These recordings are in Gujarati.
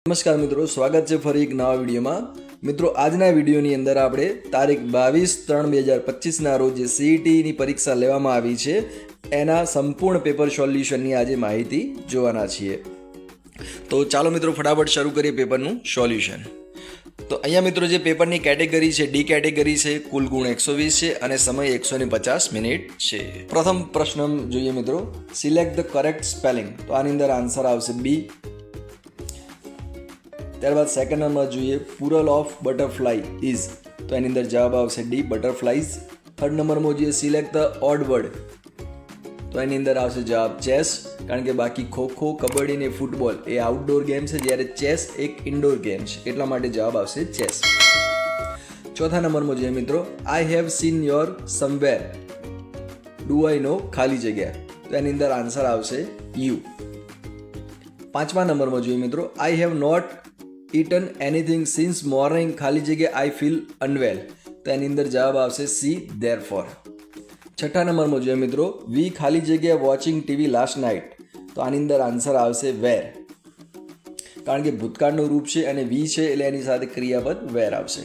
નમસ્કાર મિત્રો, સ્વાગત છે ફરી એક નવા વિડીયોમાં। મિત્રો, આજના વિડીયોની અંદર આપણે તારીખ 22/3/2025ના રોજ જે સીઈટીની પરીક્ષા લેવામાં આવી છે એના સંપૂર્ણ પેપર સોલ્યુશનની આજે માહિતી જોવાના છીએ। તો ચાલો મિત્રો ફટાફટ શરૂ કરીએ પેપરનું સોલ્યુશન। તો અહીંયા મિત્રો જે પેપરની કેટેગરી છે ડી કેટેગરી છે, કુલ ગુણ 120 છે અને સમય 150 મિનિટ છે। પ્રથમ પ્રશ્ન જોઈએ મિત્રો, સિલેક્ટ ધ કરેક્ટ સ્પેલિંગ। તો આની અંદર આન્સર આવશે બી। ત્યારબાદ સેકન્ડ નંબર જોઈએ, પ્લુરલ ઓફ બટરફ્લાય ઇઝ। તો એની અંદર જવાબ આવશે ડી, બટરફ્લાઇઝ। થર્ડ નંબરમાં જોઈએ, સિલેક્ટ ધ ઓડ વર્ડ। તો એની અંદર આવશે જવાબ ચેસ, કારણ કે બાકી ખોખો, કબડ્ડી ને ફૂટબોલ એ આઉટડોર ગેમ છે, જ્યારે ચેસ એક ઇન્ડોર ગેમ છે, એટલા માટે જવાબ આવશે ચેસ। ચોથા નંબરમાં જોઈએ મિત્રો, I have seen your somewhere do I know ખાલી જગ્યા। તો એની અંદર આન્સર આવશે યુ। પાંચમા નંબરમાં જોઈએ મિત્રો, I have not eaten anything since morning ખાલી જગ્યા I feel unwell। તો એની અંદર જવાબ આવશે સી, therefore। છઠ્ઠા નંબરમાં જોઈએ મિત્રો, વી ખાલી જગ્યા વોચિંગ ટીવી લાસ્ટ નાઇટ। તો આની અંદર આન્સર આવશે વેર, કારણ કે ભૂતકાળનું રૂપ છે અને વી છે એટલે એની સાથે ક્રિયાપદ વેર આવશે।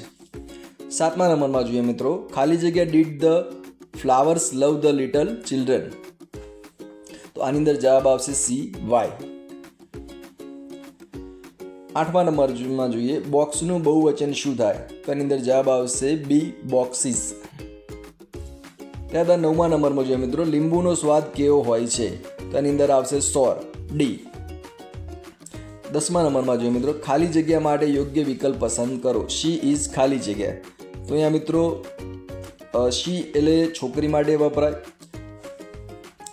સાતમા નંબરમાં જોઈએ મિત્રો, ખાલી જગ્યા did the flowers love the little children. તો આની અંદર જવાબ આવશે સી, વાય। આઠમા નંબરમાં જોઈએ, બોક્સનું બહુવચન શું થાય? તો એની અંદર જવાબ આવશે બી, બોક્સીસ। ત્યારબાદ નવમા નંબરમાં જોઈએ મિત્રો, લીંબુનો સ્વાદ કેવો હોય છે? તો એની અંદર આવશે સોર, ડી। દસમા નંબરમાં જોઈએ મિત્રો, ખાલી જગ્યા માટે યોગ્ય વિકલ્પ પસંદ કરો। શી ઇઝ ખાલી જગ્યા। તો અહીંયા મિત્રો શી એટલે છોકરી માટે વપરાય,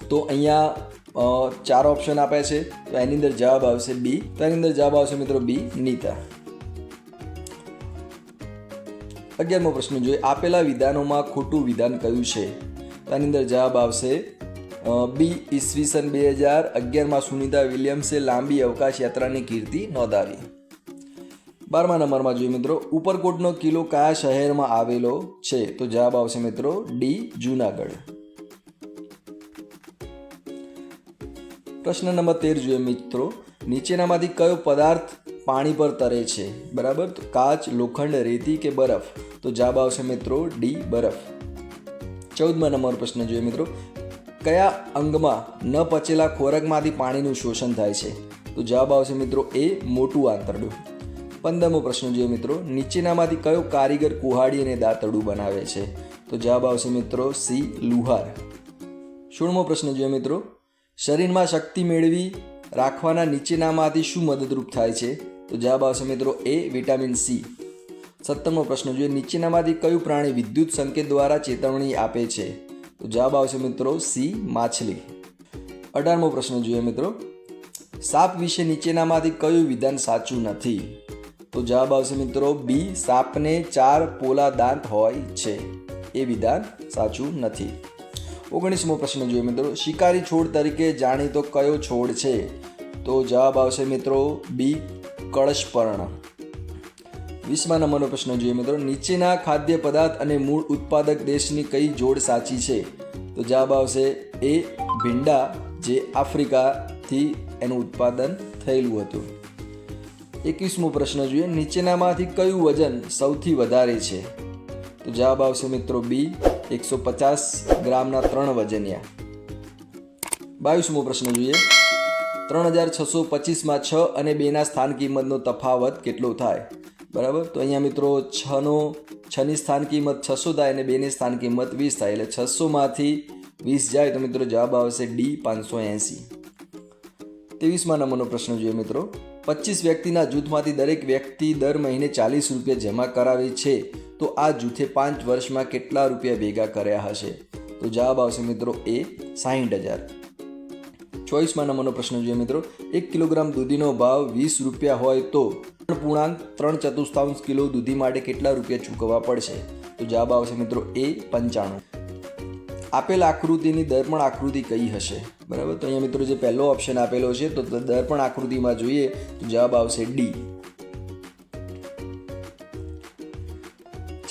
તો અહીંયા 4 ઓપ્શન આપ્યા છે, તો એની અંદર જવાબ આવશે બી। તો એની અંદર જવાબ આવશે મિત્રો બી, નીતા। 11મો પ્રશ્ન જોઈએ, આપેલા વિધાનોમાં ખોટું વિધાન કયું છે? તો એની અંદર જવાબ આવશે બી, ઈસવીસન 2011માં સુનિતા વિલિયમ્સે લાંબી અવકાશ યાત્રાની કીર્તિ નોંધાવી। 12મા નંબરમાં જોઈએ મિત્રો, ઉપરકોટનો કિલ્લો કયા શહેરમાં આવેલો છે? તો જવાબ આવશે મિત્રો ડી, જૂનાગઢ। પ્રશ્ન નંબર 13 જોઈએ મિત્રો, નીચેનામાંથી કયો પદાર્થ પાણી પર તરે છે? બરાબર, તો કાચ, લોખંડ, રેતી કે બરફ? તો જવાબ આવશે મિત્રો ડી, બરફ। 14મા નંબર પ્રશ્ન જોઈએ મિત્રો, કયા અંગમાં ન પચેલા ખોરાકમાંથી પાણીનું શોષણ થાય છે? તો જવાબ આવશે મિત્રો એ, મોટું આંતરડું। 15મો પ્રશ્ન જોઈએ મિત્રો, નીચેનામાંથી કયો કારીગર કુહાડી અને દાંતરડું બનાવે છે? તો જવાબ આવશે મિત્રો સી, લુહાર। 16મો પ્રશ્ન જોઈએ મિત્રો, શરીરમાં શક્તિ મેળવી રાખવાના નીચેનામાંથી શું મદદરૂપ થાય છે? તો જવાબ આવશે મિત્રો એ, વિટામિન સી। 17મો પ્રશ્ન જોઈએ, નીચેનામાંથી કયું પ્રાણી વિદ્યુત સંકેત દ્વારા ચેતવણી આપે છે? તો જવાબ આવશે મિત્રો સી, માછલી। 18મો પ્રશ્ન જોઈએ મિત્રો, સાપ વિશે નીચેનામાંથી કયું વિધાન સાચું નથી? તો જવાબ આવશે મિત્રો બી, સાપને 4 પોલા દાંત હોય છે, એ વિધાન સાચું નથી। 19મો પ્રશ્ન જોઈએ મિત્રો, શિકારી છોડ તરીકે જાણીતો કયો છોડ છે? તો જવાબ આવશે મિત્રો બી, કળશપર્ણ। 20મા નંબરનો પ્રશ્ન જોઈએ મિત્રો, નીચેના ખાદ્ય પદાર્થ અને મૂળ ઉત્પાદક દેશની કઈ જોડ સાચી છે? તો જવાબ આવશે એ, ભીંડા, જે આફ્રિકાથી એનું ઉત્પાદન થયેલું હતું। 21મો પ્રશ્ન જોઈએ, નીચેનામાંથી કયું વજન સૌથી વધારે છે? તો જવાબ આવશે મિત્રો બી, 150 ગ્રામના 3 વજનિયા। 22મો પ્રશ્ન જોઈએ, 3625માં 6 અને 2ના સ્થાન કિંમતનો તફાવત કેટલો થાય? બરાબર, તો અહીંયા મિત્રો 6ની સ્થાન કિંમત 600 થાય અને 2ની સ્થાન કિંમત 20 થાય, એટલે 600માંથી 20 જાય તો મિત્રો જવાબ આવશે ડી, 580। 23મા નંબરનો પ્રશ્ન જોઈએ મિત્રો, 25 વ્યક્તિના જૂથમાંથી દરેક વ્યક્તિ દર મહિને 40 રૂપિયા જમા કરાવે છે, તો આ જૂથે 5 વર્ષમાં કેટલા રૂપિયા ભેગા કર્યા હશે? તો જવાબ આવશે મિત્રો એ, 60,000। 24મા નંબરનો પ્રશ્ન જોઈએ મિત્રો, 1 કિલોગ્રામ દૂધીનો ભાવ 20 રૂપિયા હોય તો 3.3 કિલો દૂધી માટે કેટલા રૂપિયા ચૂકવવા પડશે? તો જવાબ આવશે મિત્રો એ, 95। આપેલ આકૃતિની દર્પણ આકૃતિ કઈ હશે? બરાબર, તો અહીંયા મિત્રો જે પહેલો ઓપ્શન આપેલો છે તો દર્પણ આકૃતિમાં જોઈએ તો જવાબ આવશે ડી।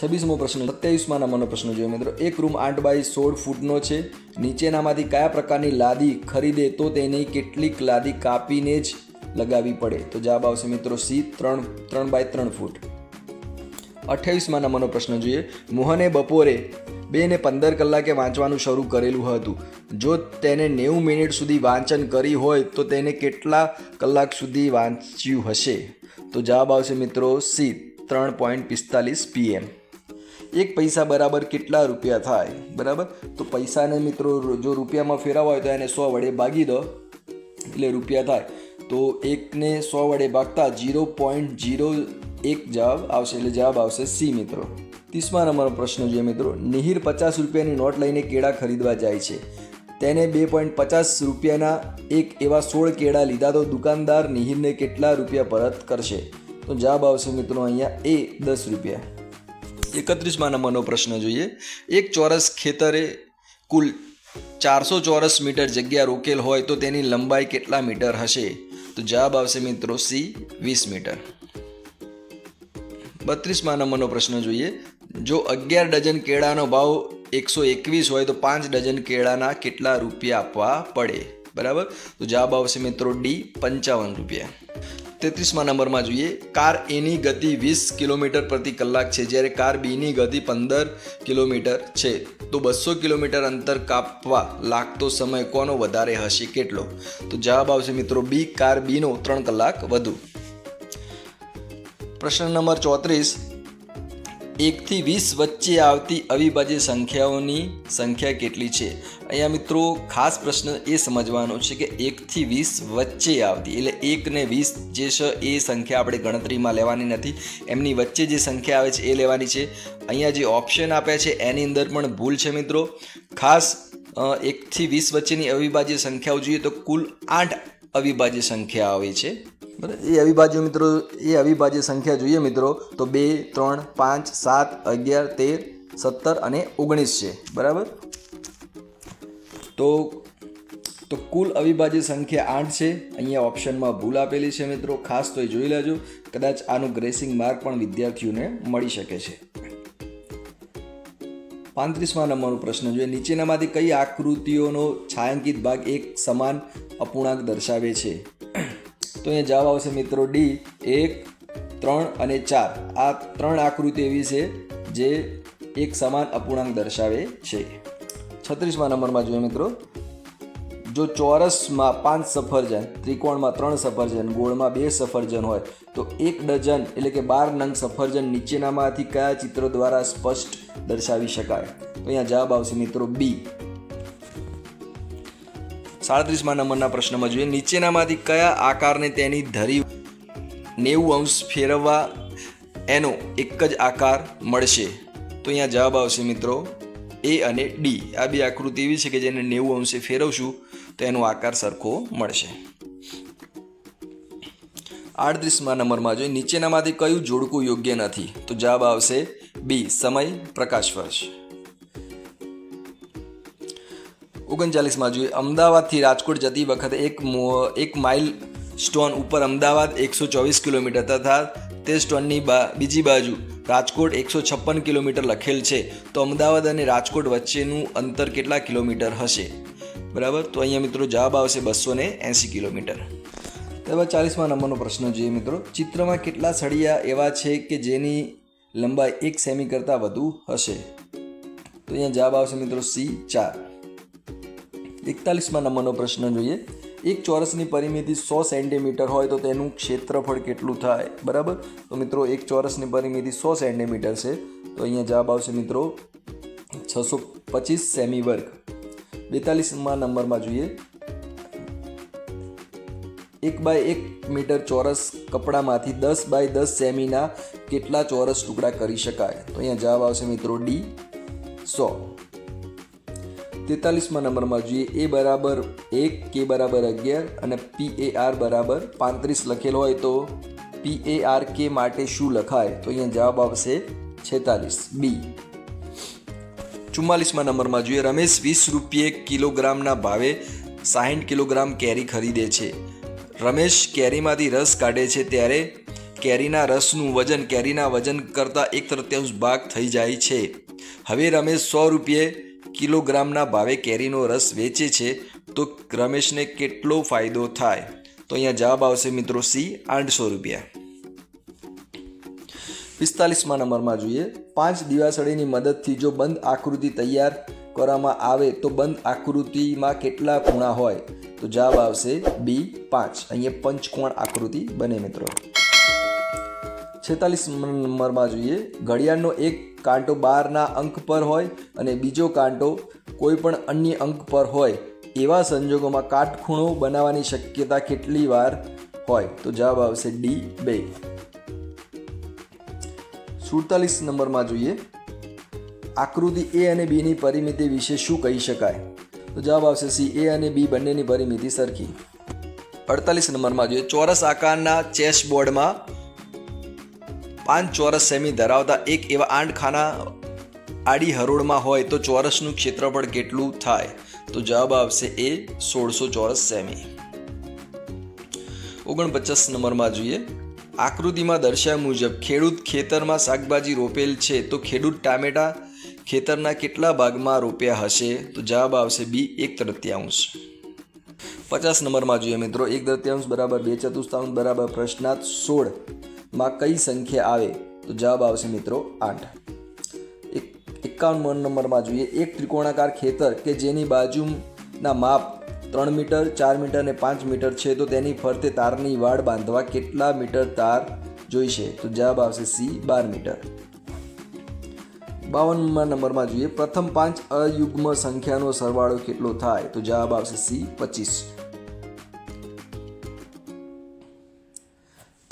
26મો પ્રશ્ન, 27મા નંબરનો પ્રશ્ન જોઈએ મિત્રો, એક રૂમ 8x16 ફૂટનો છે, નીચેનામાંથી કયા પ્રકારની લાદી ખરીદે તો તેની કેટલીક લાદી કાપીને જ લગાવવી પડે? તો જવાબ આવશે મિત્રો સી 3 બાય 3 ફૂટ. 28મા નંબરનો પ્રશ્ન જોઈએ. મોહને બપોરે 2:15 કલાકે વાંચવાનું શરૂ કરેલું હતું. જો તેને 90 મિનિટ સુધી વાંચન કરી હોય તો તેને કેટલા કલાક સુધી વાંચ્યું હશે? તો જવાબ આવશે મિત્રો સી 3:45 PM. 1 પૈસા બરાબર કેટલા રૂપિયા થાય? બરાબર, તો પૈસાને મિત્રો જો રૂપિયામાં ફેરવવા હોય તો એને 100 વડે ભાગી દો એટલે રૂપિયા થાય. તો 1ને 100 વડે ભાગતા 0.01 જવાબ આવશે, એટલે જવાબ આવશે સી મિત્રો. 30મા નંબરનો પ્રશ્ન જોઈએ મિત્રો. નિહિર 50 રૂપિયાની નોટ લઈને કેળા ખરીદવા જાય છે. તેને 2.50 રૂપિયાના એક એવા 16 કેળા લીધા તો દુકાનદાર નિહિરને કેટલા રૂપિયા પરત કરશે? તો જવાબ આવશે મિત્રો અહીંયા એ 10 રૂપિયા. 31મા નંબરનો પ્રશ્ન જોઈએ. એક ચોરસ ખેતરે કુલ 400 ચોરસ મીટર જગ્યા રોકેલ હોય તો તેની લંબાઈ કેટલા મીટર હશે? તો જવાબ આવશે મિત્રો સી 20 મીટર. 32મા નંબરનો પ્રશ્ન જોઈએ. જો 11 ડઝન કેળાનો ભાવ 121 હોય તો 5 ડઝન કેળાના કેટલા રૂપિયા આપવા પડે? બરાબર, તો જવાબ આવશે મિત્રો ડી 55 રૂપિયા. 33મા નંબરમાં જોઈએ. કાર એની ગતિ 20 કિલોમીટર પ્રતિ કલાક છે, જ્યારે કાર બીની ગતિ 15 કિલોમીટર છે. તો 200 કિલોમીટર અંતર કાપવા લાગતો સમય કોનો વધારે હશે, કેટલો? તો જવાબ આવશે મિત્રો બી, કાર બીનો 3 કલાક વધુ. પ્રશ્ન નંબર 34. 1 થી 20 વચ્ચે આવતી અવિભાજ્ય સંખ્યાઓની સંખ્યા કેટલી છે? અહીંયા મિત્રો ખાસ પ્રશ્ન એ સમજવાનો છે કે 1 થી 20 વચ્ચે આવતી, એટલે 1 ને 20 જે છે એ સંખ્યા આપણે ગણતરીમાં લેવાની નથી, એમની વચ્ચે જે સંખ્યા આવે છે એ લેવાની છે. અહીંયા જે ઓપ્શન આપ્યા છે એની અંદર પણ ભૂલ છે મિત્રો. ખાસ 1 થી 20 વચ્ચેની અવિભાજ્ય સંખ્યાઓ જોઈએ તો કુલ 8 અવિભાજ્ય સંખ્યા આવે છે. એ અવિભાજ્ય સંખ્યા જોઈએ મિત્રો તો 2, 3, 5, 7, 11, 13, 17 અને 19 છે. બરાબર, તો કુલ અવિભાજ્ય સંખ્યા 8 છે. અહીંયા ઓપ્શનમાં ભૂલ આપેલી છે મિત્રો, ખાસ તો એ જોઈ લેજો. કદાચ આનું ગ્રેસિંગ માર્ક પણ વિદ્યાર્થીઓને મળી શકે છે. 35મા નંબરનો પ્રશ્ન જોઈએ. નીચેનામાંથી કઈ આકૃતિઓનો છાંયાંકિત ભાગ એક સમાન અપૂર્ણાંક દર્શાવે છે? તો અહીંયા જવાબ આવશે મિત્રો ડી 1, 3 અને 4. આ 3 આકૃતિ એવી છે જે એક સમાન અપૂર્ણાંક દર્શાવે છે. 36મા નંબરમાં જોઈએ મિત્રો. જો ચોરસમાં 5 સફરજન, ત્રિકોણમાં 3 સફરજન, ગોળમાં 2 સફરજન હોય તો 1 ડઝન એટલે કે 12 નંગ સફરજન નીચેનામાંથી કયા ચિત્રો દ્વારા સ્પષ્ટ દર્શાવી શકાય? તો અહીંયા જવાબ આવશે મિત્રો બી. 37મા નંબરના પ્રશ્નમાં જોઈએ. નીચેનામાંથી કયા આકારને તેની ધરી 90 અંશ ફેરવવા એનો એક જ આકાર મળશે? તો અહીંયા જવાબ આવશે મિત્રો એ અને ડી. આ બે આકૃતિ એવી છે કે જેને 90 અંશે ફેરવશું તો એનો આકાર સરખો મળશે. 38મા નંબરમાં જોઈએ. નીચેનામાંથી કયું જોડકું યોગ્ય નથી? તો જવાબ આવશે બી, સમય પ્રકાશ વર્ષ. 39માં જોઈએ. અમદાવાદથી રાજકોટ જતી વખતે એક માઇલ સ્ટોન ઉપર અમદાવાદ 124 કિલોમીટર તથા તે સ્ટોનની બીજી બાજુ રાજકોટ 156 કિલોમીટર લખેલ છે, તો અમદાવાદ અને રાજકોટ વચ્ચેનું અંતર કેટલા કિલોમીટર હશે? બરાબર, તો અહીંયા મિત્રો જવાબ આવશે 280 કિલોમીટર. ત્યારબાદ 40મા નંબરનો પ્રશ્ન જોઈએ મિત્રો. ચિત્રમાં કેટલા સળિયા એવા છે કે જેની લંબાઈ 1 સેમી કરતાં વધુ હશે? તો અહીંયા જવાબ આવશે મિત્રો સી, 4. 41મા નંબરનો પ્રશ્ન જોઈએ. એક ચોરસની પરિમિતિ 100 સેન્ટીમીટર હોય તો તેનું ક્ષેત્રફળ કેટલું થાય? બરાબર, તો મિત્રો એક ચોરસની પરિમિતિ 100 સેન્ટીમીટર છે, તો અહીંયા જવાબ આવશે મિત્રો 625 સેમી વર્ગ. 42મા નંબરમાં જોઈએ. 1 બાય 1 મીટર ચોરસ કપડામાંથી 10 બાય 10 સેમીના કેટલા ચોરસ ટુકડા કરી શકાય? તો અહીંયા જવાબ આવશે મિત્રો ડી, 100. 43મા નંબરમાં જોઈએ. એ બરાબર 1, કે બરાબર 11 અને PAR બરાબર 35 લખેલ હોય તો PAR કે માટે શું લખાય? તો અહીંયા જવાબ આવશે 46, બી. 44મા નંબરમાં જોઈએ. રમેશ 20 રૂપિયે કિલોગ્રામના ભાવે 60 કિલોગ્રામ કેરી ખરીદે છે. રમેશ કેરીમાંથી રસ કાઢે છે ત્યારે કેરીના રસનું વજન કેરીના વજન કરતાં 1/3 ભાગ થઈ જાય છે. હવે રમેશ 100 રૂપિયે કિલોગ્રામના ભાવે કેરીનો રસ વેચે છે તો રમેશને કેટલો ફાયદો થાય? તો તો અહીંયા જવાબ આવશે મિત્રો સી 800 રૂપિયા. 45મા નંબરમાં જોઈએ, 5 દિવાસળીની મદદથી જો બંધ આકૃતિ તૈયાર કરવામાં આવે તો બંધ આકૃતિમાં કેટલા ખૂણા હોય? તો જવાબ આવશે બી 5. અહીંયા પંચકોણ આકૃતિ બને મિત્રો. 46મા નંબરમાં જોઈએ, ઘડિયાળનો એક કાંટો 12ના અંક પર હોય અને બીજો કાંટો કોઈ પણ અન્ય અંક પર હોય એવા સંજોગોમાં કાટખૂણો બનાવવાની શક્યતા કેટલી વાર હોય? તો જવાબ આવશે ડી 2. 47 નંબરમાં જોઈએ, આકૃતિ એ અને બીની પરિમિતિ વિશે શું કહી શકાય? તો જવાબ આવશે સી, એ અને બી બંનેની પરિમિતિ સરખી. 48 નંબરમાં જોઈએ, ચોરસ આકારના ચેસ બોર્ડમાં 5 ચોરસ સેમી ધરાવતા એક એવા 8 ખાના આડી હરોળમાં હોય તો ચોરસનું ક્ષેત્રફળ કેટલું થાય? તો જવાબ આવશે એ 1600 ચોરસ સેમી. 49 નંબરમાં જોઈએ, આકૃતિમાં દર્શાવ્યા મુજબ ખેડૂત ખેતરમાં શાકભાજી રોપેલ છે તો ખેડૂત ટામેટા ખેતરના કેટલા ભાગમાં રોપ્યા હશે? તો જવાબ આવશે બી 1/3. 50 નંબરમાં જોઈએ મિત્રો, 1/3 બરાબર 2/4 બરાબર પ્રશ્નાર્થ 16માં કઈ સંખ્યા આવે? તો જવાબ આવશે મિત્રો 8. 51 નંબરમાં જોઈએ, એક ત્રિકોણાકાર ખેતર કે જેની બાજુના માપ 3 મીટર 4 મીટર અને 5 મીટર છે તો તેની ફરતે તારની વાડ બાંધવા કેટલા મીટર તાર જોઈશે? તો જવાબ આવશે સી 12 મીટર. 52 નંબરમાં જોઈએ, પ્રથમ 5 અયુગ્મ સંખ્યાનો સરવાળો કેટલો થાય? તો જવાબ આવશે સી 25.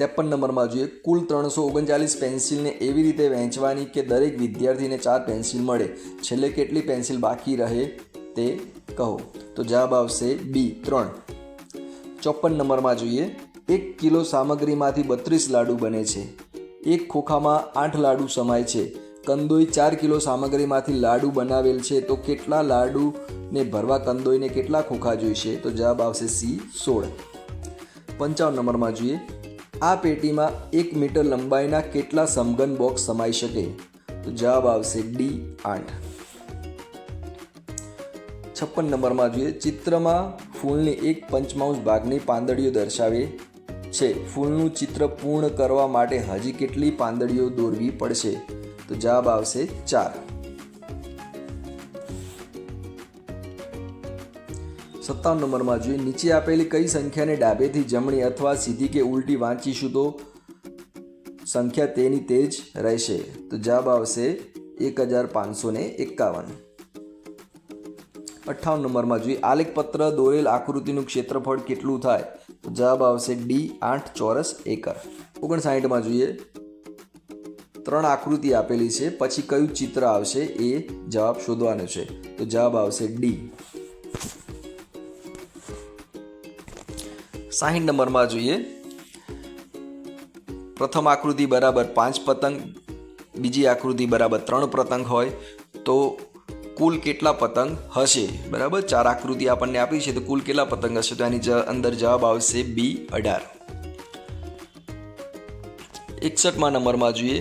53 નંબરમાં જોઈએ, કુલ 339 પેન્સિલને એવી રીતે વહેંચવાની કે દરેક વિદ્યાર્થીને 4 પેન્સિલ મળે, છેલ્લે કેટલી પેન્સિલ બાકી રહે તે કહો? તો જવાબ આવશે બી 3. 54 નંબરમાં જોઈએ, 1 કિલો સામગ્રીમાંથી 32 લાડુ બને છે. એક ખોખામાં 8 લાડુ સમાય છે. કંદોઈ 4 કિલો સામગ્રીમાંથી લાડુ બનાવેલ છે તો કેટલા લાડુને ભરવા કંદોઈને કેટલા ખોખા જોઈશે? તો જવાબ આવશે સી 16. 55 નંબરમાં જોઈએ, આ પેટીમાં 1 મીટર લંબાઈના કેટલા સમઘન બોક્સ સમાઈ શકે? તો જવાબ આવશે ડી 8. 56 નંબરમાં જોઈએ, ચિત્રમાં ફૂલની એક પંચમાંશ ભાગની પાંદડીઓ દર્શાવે છે. ફૂલનું ચિત્ર પૂર્ણ કરવા માટે હજી કેટલી પાંદડીઓ દોરવી પડશે? તો જવાબ આવશે 4. 57 નંબરમાં જોઈએ, નીચે આપેલી કઈ સંખ્યાને ડાબેથી જમણી અથવા સીધી કે ઉલટી વાંચીશું તો સંખ્યા તેની તે જ રહેશે? તો જવાબ આવશે 1551. 58 નંબરમાં જોઈએ, આલેખપત્ર દોરેલ આકૃતિનું ક્ષેત્રફળ કેટલું થાય? તો જવાબ આવશે ડી 8 ચોરસ એકર. 59માં જોઈએ, 3 આકૃતિ આપેલી છે, પછી કયું ચિત્ર આવશે એ જવાબ શોધવાનો છે. તો જવાબ આવશે ડી. 60 નંબરમાં જોઈએ, પ્રથમ આકૃતિ બરાબર 5 પતંગ, બીજી આકૃતિ બરાબર 3 પતંગ હોય તો કુલ કેટલા પતંગ હશે? બરાબર, 4 આકૃતિ આપણને આપી છે તો કુલ કેટલા પતંગ હશે? તો એની અંદર જવાબ આવશે બી 18. 61 નંબરમાં જોઈએ,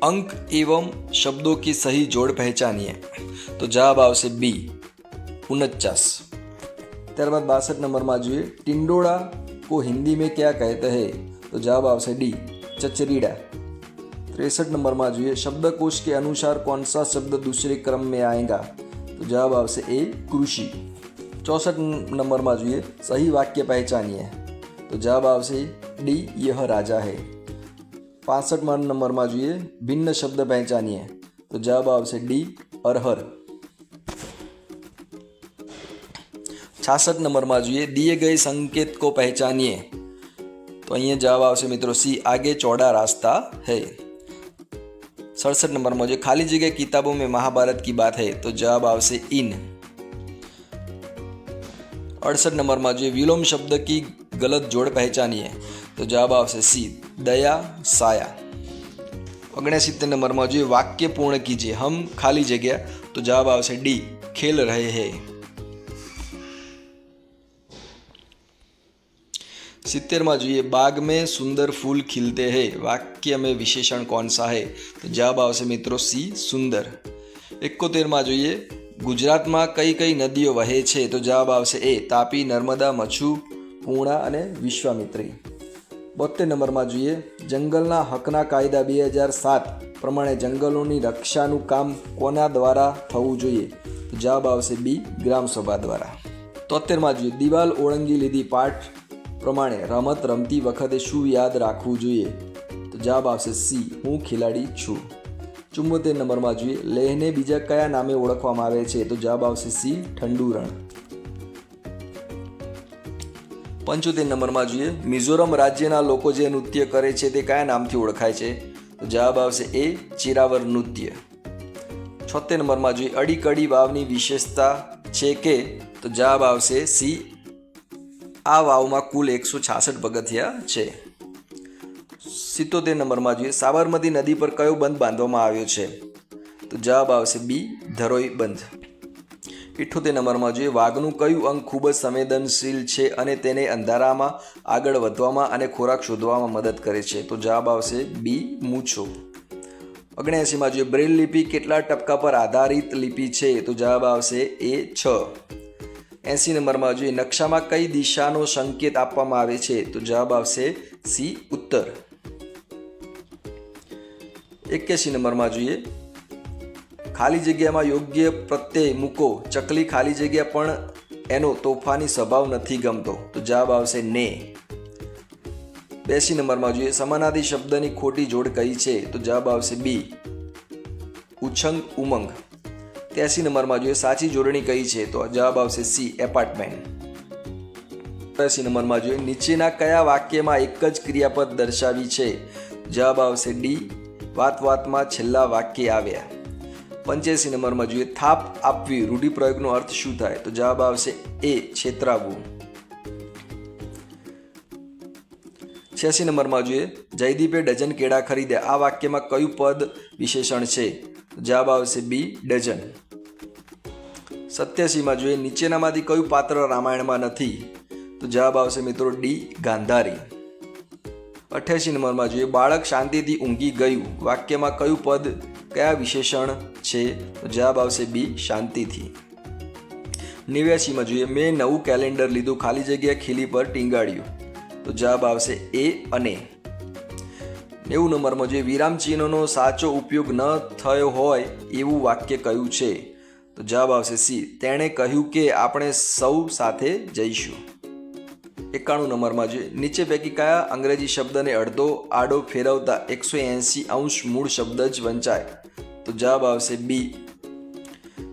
अंक एवं शब्दों की सही जोड़ पहचानिए. तो जवाब આવશે બી 49. ત્યારબાદ 62 નંબરમાં જોઈએ, टिंडोड़ा को हिंदी में क्या कहते हैं? तो जवाब આવશે ડી चचरीड़ा. 63 નંબરમાં જોઈએ, शब्दकोश के अनुसार कौन सा शब्द दूसरे क्रम में आएगा? तो जवाब આવશે ए कृषि. 64 नंबરમાં જોઈએ, सही वाक्य पहचानिए. तो जवाब આવશે डी यह राजा है. 65 नंबરમાં જોઈએ, भिन्न शब्द पहचानिए. तो जवाब આવશે डी अरहर. 66 नंबરમાં જોઈએ, दिए गए संकेत को पहचानिए. तो અહીંયા जवाब આવશે મિત્રો सी आगे चौड़ा रास्ता है. 67 नंबરમાં જોઈએ, खाली जगह किताबों में महाभारत की बात है. तो जवाब આવશે इन. 68 नंबરમાં જોઈએ, विलोम शब्द की गलत जोड़ पहचानिए. तो जवाब આવશે सी दया साया. 69 नंबરમાં જોઈએ, वाक्य पूर्ण कीजिए, हम खाली जगह. तो जवाब આવશે डी खेल रहे हैं. 70 જોઈએ, बाग में सुंदर फूल खिलते हैं, वाक्य में विशेषण कौन सा है? तो जवाब આવશે મિત્રો सी सुंदर. 71 જોઈએ, ગુજરાતમાં કઈ કઈ નદીઓ વહે છે? તો જવાબ આવશે એ તાપી, નર્મદા, મચ્છુ, પૂર્ણા અને વિશ્વામિત્રી. 72 નંબરમાં જોઈએ, જંગલના હકના કાયદા 2007 પ્રમાણે જંગલોની રક્ષાનું કામ કોના દ્વારા થવું જોઈએ? તો જવાબ આવશે બી, ગ્રામસભા દ્વારા. 73માં જોઈએ, દિવાલ ઓળંગી લીધી પાઠ પ્રમાણે રમત રમતી વખતે શું યાદ રાખવું જોઈએ? તો જવાબ આવશે સી, હું ખેલાડી છું. 74 નંબરમાં જોઈએ, લેહને બીજા કયા નામે ઓળખવામાં આવે છે? તો જવાબ આવશે સી, ઠંડુ રણ. 75 નંબરમાં જોઈએ, મિઝોરમ રાજ્યના લોકો જે નૃત્ય કરે છે તે કયા નામથી ઓળખાય છે? તો જવાબ આવશે એ, ચિરાવર નૃત્ય. 76 નંબરમાં જોઈએ, અડીકડી વાવની વિશેષતા છે કે? તો જવાબ આવશે સી, આ વાવમાં કુલ 166 પગથિયા છે. 77 નંબરમાં જોઈએ, સાબરમતી નદી પર કયો બંધ બાંધવામાં આવ્યો છે? તો જવાબ આવશે બી, ધરોઈ બંધ. 78 નંબરમાં જોઈએ, વાઘનું કયું અંગ ખૂબ જ સંવેદનશીલ છે અને તેને અંધારામાં આગળ વધવામાં અને ખોરાક શોધવામાં મદદ કરે છે? તો જવાબ આવશે બી, મૂછો. 79માં જોઈએ, બ્રેલ લિપિ કેટલા ટપકા પર આધારિત લિપિ છે? તો જવાબ આવશે એ, 6. 80 નંબરમાં જોઈએ, નકશામાં કઈ દિશાનો સંકેત આપવામાં આવે છે? તો જવાબ આવશે સી, ઉત્તર. 81 નંબરમાં જોઈએ, ખાલી જગ્યામાં યોગ્ય પ્રત્યય મૂકો. ચકલી ખાલી જગ્યા પણ એનો તોફાની સ્વભાવ નથી ગમતો. તો જવાબ આવશે ને. 82 નંબરમાં જોઈએ, સમાનાર્થી શબ્દની ખોટી જોડ કઈ છે? તો જવાબ આવશે બી, ઉછંગ ઉમંગ. 83 નંબરમાં જોઈએ, સાચી જોડણી કઈ છે? તો જવાબ આવશે સી, એપાર્ટમેન્ટ. 83 નંબરમાં જોઈએ, નીચેના કયા વાક્યમાં એક જ ક્રિયાપદ દર્શાવી છે? જવાબ આવશે ડી, વાત વાતમાં છેલ્લા વાક્ય આવ્યા. 85 નંબરમાં જોઈએ, થાપ આપવી રૂઢિપ્રયોગનો અર્થ શું થાય? તો જવાબ આવશે એ, છેતરાવવું. 86 નંબરમાં જોઈએ, જયદીપે ડઝન કેળા ખરીદ્યા. આ વાક્યમાં કયું પદ વિશેષણ છે? જવાબ આવશે બી, ડઝન. 87માં જોઈએ, નીચેનામાંથી કયું પાત્ર રામાયણમાં નથી? તો જવાબ આવશે મિત્રો ડી, ગાંધારી. 88 નંબરમાં જોઈએ, બાળક શાંતિથી ઊંઘી ગયું. વાક્યમાં કયું પદ કયા વિશેષણ છે? તો જવાબ આવશે બી, શાંતિથી. 89માં જોઈએ, મેં નવું કેલેન્ડર લીધું, ખાલી જગ્યા ખીલી પર ટીંગાડ્યું. તો જવાબ આવશે એ, અને. 90 નંબરમાં જોઈએ, વિરામચિહ્નનો સાચો ઉપયોગ ન થયો હોય એવું વાક્ય કયું છે? તો જવાબ આવશે સી, તેણે કહ્યું કે આપણે સૌ સાથે જઈશું. 91 નંબરમાં જોઈએ, નીચે પૈકી કયા અંગ્રેજી શબ્દને અડધો આડો ફેરવતા 180 અંશ મૂળ શબ્દ જ વંચાય? તો જવાબ આવશે બી.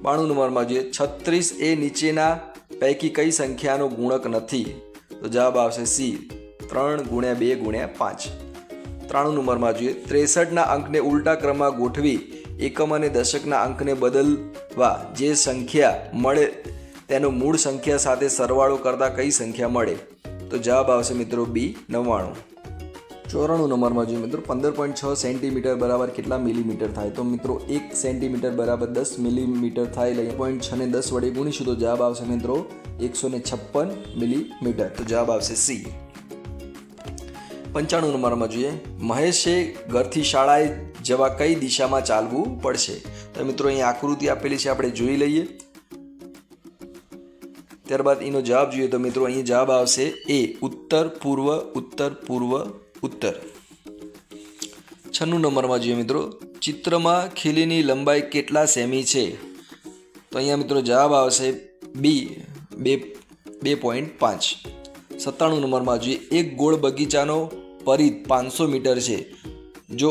92 નંબરમાં જોઈએ, 36 એ નીચેના પૈકી કઈ સંખ્યાનો ગુણક નથી? તો જવાબ આવશે સી, 3 × 2 × 5. 93 નંબરમાં જોઈએ, 63ના અંકને ઉલટા ક્રમમાં ગોઠવી એકમ અને દશકના અંકને બદલવા જે સંખ્યા મળે તેનો મૂળ સંખ્યા સાથે સરવાળો કરતા કઈ સંખ્યા મળે? તો જવાબ આવશે મિત્રો બી, 99. 94 નંબરમાં જોઈએ મિત્રો, 15.6 સેન્ટીમીટર બરાબર કેટલા મિલીમીટર થાય? તો મિત્રો 1 સેન્ટીમીટર બરાબર 10 મિલીમીટર થાય. એટલે 0.6 ને 10 વડે ગુણીશું તો જવાબ આવશે મિત્રો 156 મિલીમીટર. તો જવાબ આવશે સી. 95 નંબરમાં જોઈએ, મહેશે ઘરથી શાળાએ જવા કઈ દિશામાં ચાલવું પડશે? તો મિત્રો અહીં આકૃતિ આપેલી છે, આપણે જોઈ લઈએ. ત્યારબાદ એનો જવાબ જોઈએ તો મિત્રો અહીં જવાબ આવશે એ, ઉત્તર પૂર્વ ઉત્તર પૂર્વ ઉત્તર. 96 નંબરમાં જોઈએ મિત્રો, ચિત્રમાં ખીલીની લંબાઈ કેટલા સેમી છે? તો અહીંયા મિત્રો જવાબ આવશે બી, 2.5. 97 નંબરમાં જોઈએ, એક ગોળ બગીચાનો પરિઘ 500 મીટર છે. જો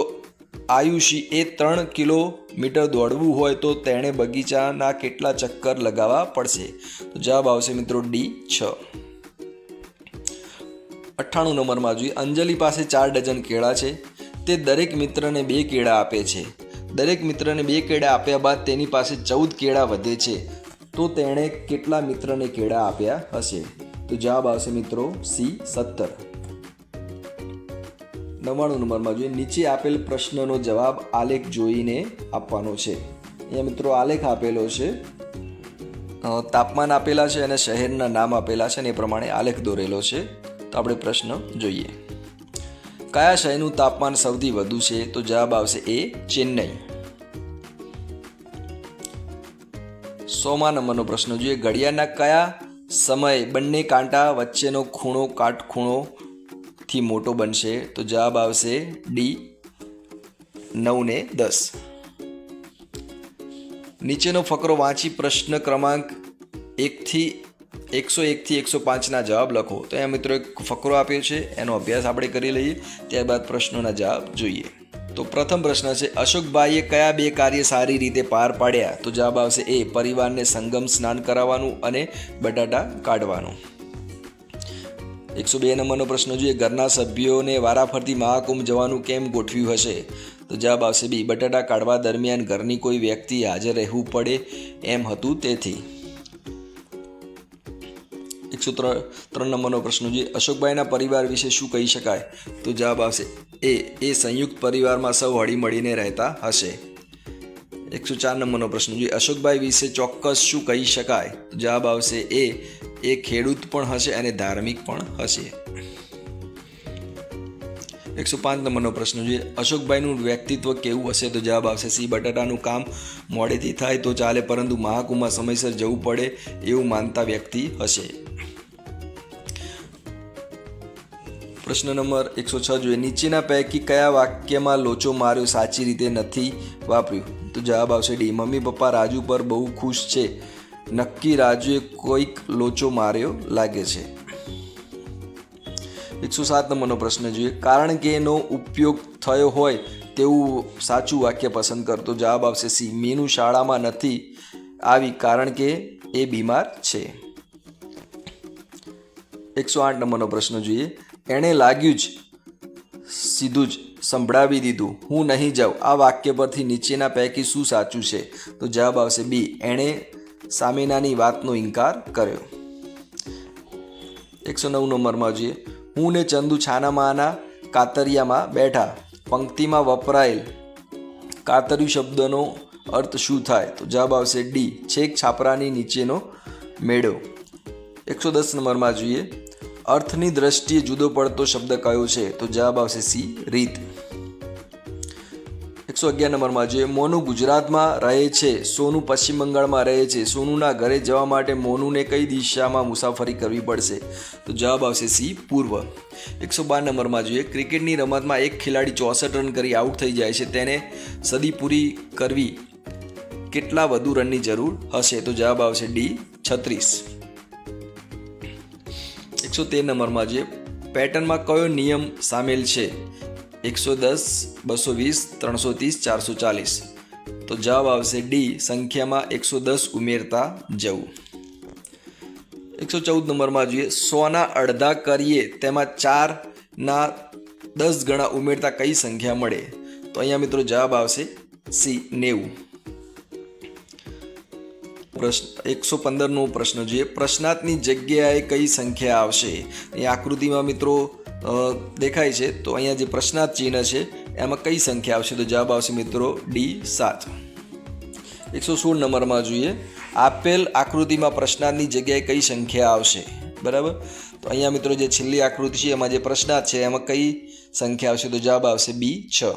આયુષી એ 3 કિલોમીટર દોડવું હોય તો તેણે બગીચાના કેટલા ચક્કર લગાવવા પડશે? તો જવાબ આવશે મિત્રો ડી, 6. 98 નંબરમાં જોઈએ, અંજલિ પાસે 4 ડઝન કેળા છે. તે દરેક મિત્રને 2 કેળા આપે છે. દરેક મિત્રને 2 કેળા આપ્યા બાદ તેની પાસે 14 કેળા વધે છે. તો તેણે કેટલા મિત્રને કેળા આપ્યા હશે? તો જવાબ આવશે મિત્રો સી, 17. 99 નંબરમાં જોઈએ, નીચે આપેલ પ્રશ્નનો જવાબ આલેખ જોઈને આપવાનો છે. અહીંયા મિત્રો આલેખ આપેલો છે, તાપમાન આપેલા છે અને શહેરના નામ આપેલા છે અને એ પ્રમાણે આલેખ દોરેલો છે. તો આપણે પ્રશ્ન જોઈએ, કયા શહેરનું તાપમાન સૌથી વધુ છે? તો જવાબ આવશે એ, ચેન્નઈ. 100મા નંબરનો પ્રશ્ન જોઈએ, ઘડિયાળના કયા સમય બંને કાંટા વચ્ચેનો ખૂણો કાટખૂણોથી મોટો બનશે. તો જવાબ આવશે ડી 9 ને 10. નીચેનો ફકરો વાંચી પ્રશ્ન ક્રમાંક 101 થી 105ના જવાબ લખો. તો અહીંયા મિત્રો એક ફકરો આપ્યો છે, એનો અભ્યાસ આપણે કરી લઈએ, ત્યારબાદ પ્રશ્નોના જવાબ જોઈએ. તો પ્રથમ પ્રશ્ન છે, અશોકભાઈએ કયા 2 કાર્ય સારી રીતે પાર પાડ્યા? તો જવાબ આવશે એ, પરિવારને સંગમ સ્નાન કરાવવાનું અને બટાટા કાઢવાનું. 102 નંબરનો પ્રશ્ન જોઈએ, ઘરના સભ્યોને વારાફરતી મહાકુંભ જવાનું કેમ ગોઠવ્યું હશે? તો જવાબ આવશે બી, બટાટા કાઢવા દરમિયાન ઘરની કોઈ વ્યક્તિ હાજર રહેવું પડે એમ હતું તેથી. 103 નંબરનો પ્રશ્ન જોઈએ, અશોકભાઈના પરિવાર વિશે શું કહી શકાય? તો જવાબ આવશે એ સંયુક્ત પરિવારમાં સૌ હળીમળીને રહેતા હશે. 104 નંબરનો પ્રશ્ન જોઈએ, અશોકભાઈ વિશે ચોક્કસ શું કહી શકાય? તો જવાબ આવશે એ ખેડૂત પણ હશે અને ધાર્મિક પણ હશે. 105 નંબરનો પ્રશ્ન જોઈએ, અશોકભાઈનું વ્યક્તિત્વ કેવું હશે? તો જવાબ આવશે સી, બટાટાનું કામ મોડેથી થાય તો ચાલે પરંતુ મહાકુંભમાં સમયસર જવું પડે એવું માનતા વ્યક્તિ હશે. પ્રશ્ન નંબર 106 જોઈએ, નીચેના પૈકી કયા વાક્યમાં લોચો માર્યો સાચી રીતે નથી વાપર્યું? તો જવાબ આવશે ડી, મમ્મી પપ્પા રાજુ પર બહુ ખુશ છે, નક્કી રાજુએ કોઈક લોચો માર્યો લાગે છે. 107 નંબરનો પ્રશ્ન જોઈએ, કારણ કે એનો ઉપયોગ થયો હોય તેવું સાચું વાક્ય પસંદ કર. તો જવાબ આવશે સી, મીનુ શાળામાં નથી આવી કારણ કે એ બીમાર છે. 108 નંબરનો પ્રશ્ન જોઈએ, એણે લાગ્યું જ સીધું જ સંભળાવી દીધું, હું નહીં જાઉં. આ વાક્ય પરથી નીચેના પૈકી શું સાચું છે? તો જવાબ આવશે બી, એણે સામેનાની વાતનો ઇનકાર કર્યો. 109 નંબરમાં જોઈએ, હું ને ચંદુ છાનામાના કાતરિયામાં બેઠા. પંક્તિમાં વપરાયેલ કાતરિયું શબ્દનો અર્થ શું થાય? તો જવાબ આવશે ડી, છેક છાપરાની નીચેનો મેળો. 110 નંબરમાં જોઈએ, અર્થની દ્રષ્ટિએ જુદો પડતો શબ્દ કયો છે? તો જવાબ આવશે સી, રીત. 111 નંબરમાં જોઈએ, મોનુ ગુજરાતમાં રહે છે, સોનુ પશ્ચિમ બંગાળમાં રહે છે, સોનુના ઘરે જવા માટે મોનુને કઈ દિશામાં મુસાફરી કરવી પડશે? તો જવાબ આવશે સી, પૂર્વ. 112 નંબરમાં જોઈએ, ક્રિકેટની રમતમાં એક ખેલાડી 64 રન કરી આઉટ થઈ જાય છે, તેને સદી પૂરી કરવી કેટલા વધુ રનની જરૂર હશે? તો જવાબ આવશે ડી, 36. 113 નંબરમાં જોઈએ, પેટર્નમાં કયો નિયમ સામેલ છે? 110, 220, 330, 440. તો જવાબ આવશે ડી, સંખ્યામાં 110 ઉમેરતા જવું. 114 નંબરમાં જોઈએ, 100ના અડધા કરીએ તેમાં 4ના 10 ગણા ઉમેરતા કઈ સંખ્યા મળે? તો અહીંયા મિત્રો જવાબ આવશે સી, 90. 115નો પ્રશ્ન જોઈએ, પ્રશ્નાર્થની જગ્યાએ કઈ સંખ્યા આવશે? એ આકૃતિમાં મિત્રો દેખાય છે, તો અહીંયા જે પ્રશ્નાર્થ ચિહ્ન છે એમાં કઈ સંખ્યા આવશે? તો જવાબ આવશે મિત્રો ડી, 7. 116 નંબરમાં જોઈએ, આપેલ આકૃતિમાં પ્રશ્નાર્થની જગ્યાએ કઈ સંખ્યા આવશે? બરાબર, તો અહીંયા મિત્રો જે છેલ્લી આકૃતિ છે એમાં જે પ્રશ્નાર્થ છે એમાં કઈ સંખ્યા આવશે? તો જવાબ આવશે બી, 6.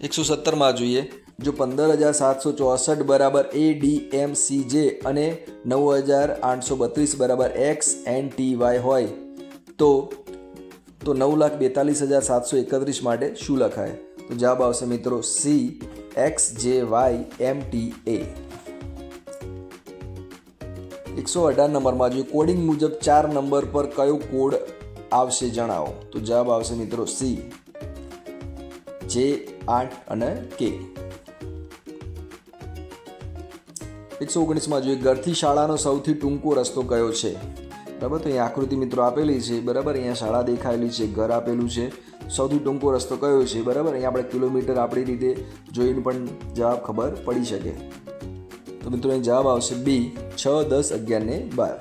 117માં જોઈએ, જો 15,764 બરાબર ADMCJ અને 9,832 બરાબર XNTY હોય તો 9,42,731 માટે શું લખાય? તો જવાબ આવશે મિત્રો સી, XJYMTA. 118 નંબરમાં જોઈએ, કોડિંગ મુજબ 4 નંબર પર કયો કોડ આવશે જણાવો? તો જવાબ આવશે મિત્રો સી, J8 અને K. 119માં જોઈએ, ઘરથી શાળાનો સૌથી ટૂંકો રસ્તો કયો છે? બરાબર, તો અહીંયા આકૃતિ મિત્રો આપેલી છે. બરાબર, અહીંયા શાળા દેખાયેલી છે, ઘર આપેલું છે, સૌથી ટૂંકો રસ્તો કયો છે? બરાબર, અહીંયા આપણે કિલોમીટર આપણી રીતે જોઈને પણ જવાબ ખબર પડી શકે. તો મિત્રો અહીં જવાબ આવશે બી, 6, 10, 11 ને 12.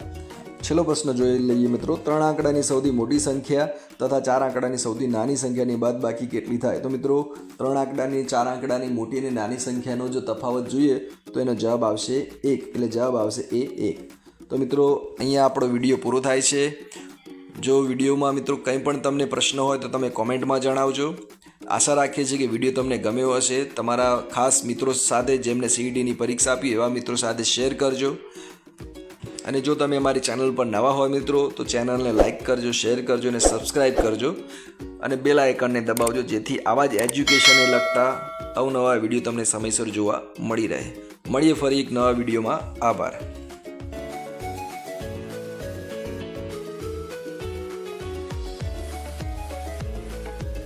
છેલ્લો પ્રશ્ન જોઈ લઈએ મિત્રો, 3 આંકડાની સૌથી મોટી સંખ્યા તથા 4 આંકડાની સૌથી નાની સંખ્યાની બાદબાકી કેટલી થાય? તો મિત્રો 3 આંકડાની 4 આંકડાની મોટી અને નાની સંખ્યાનો જો તફાવત જોઈએ તો એનો જવાબ આવશે 1, એટલે જવાબ આવશે એ 1. તો મિત્રો અહીંયા આપણો વિડીયો પૂરો થાય છે. જો વિડીયોમાં મિત્રો કંઈ પણ તમને પ્રશ્ન હોય તો તમે કોમેન્ટમાં જણાવજો. આશા રાખીએ છીએ કે વિડીયો તમને ગમ્યો હશે. તમારા ખાસ મિત્રો સાથે જેમને CETની પરીક્ષા આપી એવા મિત્રો સાથે શેર કરજો. અને જો તમે અમારી ચેનલ પર નવા હોય મિત્રો તો ચેનલને લાઇક કરજો, શેર કરજો અને સબસ્ક્રાઈબ કરજો અને બેલ આઇકનને દબાવજો, જેથી આવા જ એજ્યુકેશનને લગતા અવનવા વિડીયો તમને સમયસર જોવા મળી રહે. મળીએ ફરી એક નવા વિડીયોમાં. આભાર.